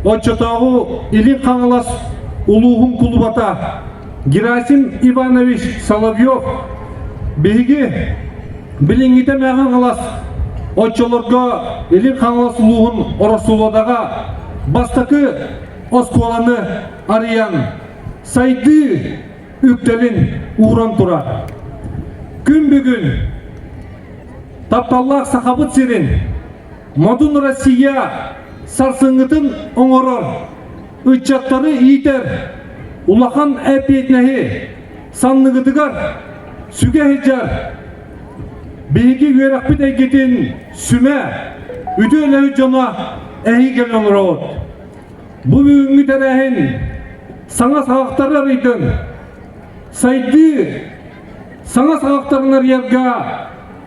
Отчетогу Илин Қаңылас Улуғын Кулубата Герасим Иванович Соловьев беги билингите мәғін қалас отчолорга Илин Қаңылас Улуғын Орасуладаға бастакы осколаны ариян сайды үктелін уран тура. Күн бүгін тапталлақ сақабыт серін Мадун Россия сарсыңғытын оңырыр, үтчаттары ийтер, улахан әпетнәхи, саннығытығар, сүге хеджар, бейгі верақпыт әйгетін сүмә, үді өләуі жона әйі келін рауд. Бұл бүгінгі тәрәхін саңа сағақтары арайдың, сайды саңа сағақтарынар ерға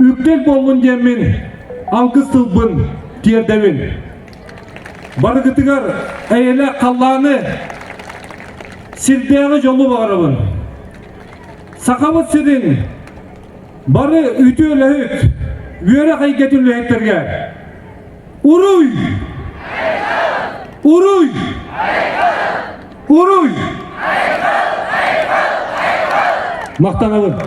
үктел болын жемін, алғыз тылбын тердевін. Барғытығар әйелі қалланы сирдегі жолы бағарабын. Сақабыт сирин бары үті өләйт, өре қайгет өләйттерге. Уруй! Уруй! Уруй! Мақтанабын.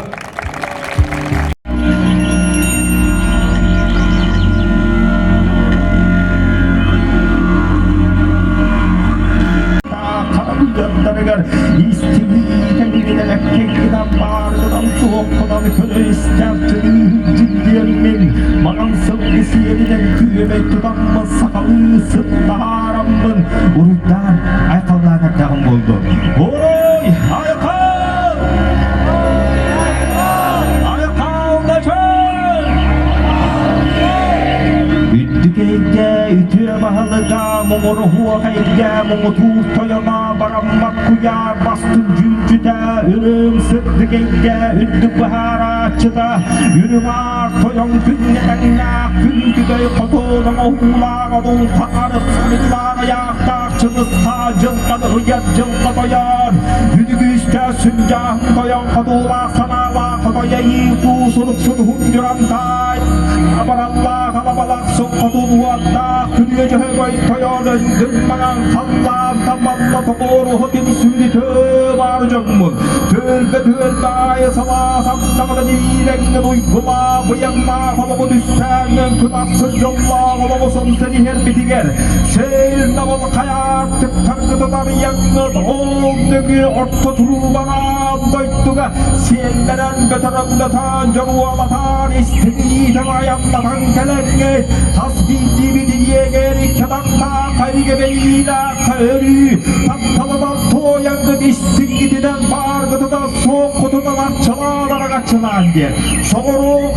Ündük baharatçıda yürüvar toyun günlerine gün güdey kotoğun oğulağa dol tarık sınırlağa yaktakçınız sağcılkadı hıyat cılka doyar yüdük üstte süncahın doyan kotoğulağa sanava kotoya yiğdu suruksun huncurantay abar Allah alabalak son kotoğu Allah külüye cehevay toyan öndüm mağan sallan tamamla tokoru hokim sürü töbar cımmın tölbe ayı sala samdamada dileğini duyguma bıyangma kolumu düşsen kınaksız yolla kolumu seni her bitiger seyir navalı kayak tıp takıdılar yangı doğumdaki orta turu bana doytuga siyelleren götürümde tancaru alatan istediğden ayamlatan kelenge tasbih gibi diye geri kedakta kayge beyla kayri taptalıdan toyangı distin gididen bağırgıdı da soğuk kutudan açılar açılan diye soğuru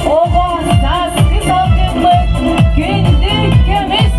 Oba, sas, kız, gündük, gömüz,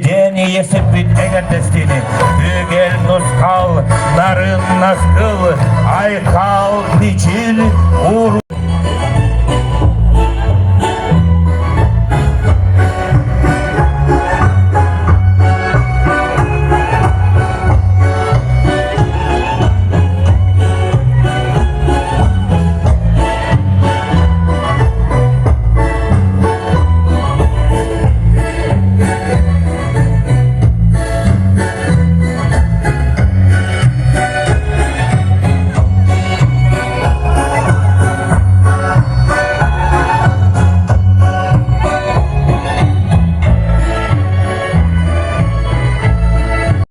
Deni yesip bitmegen destini. Bügel nuskal, narın naskıl, aykal, biçil, uğur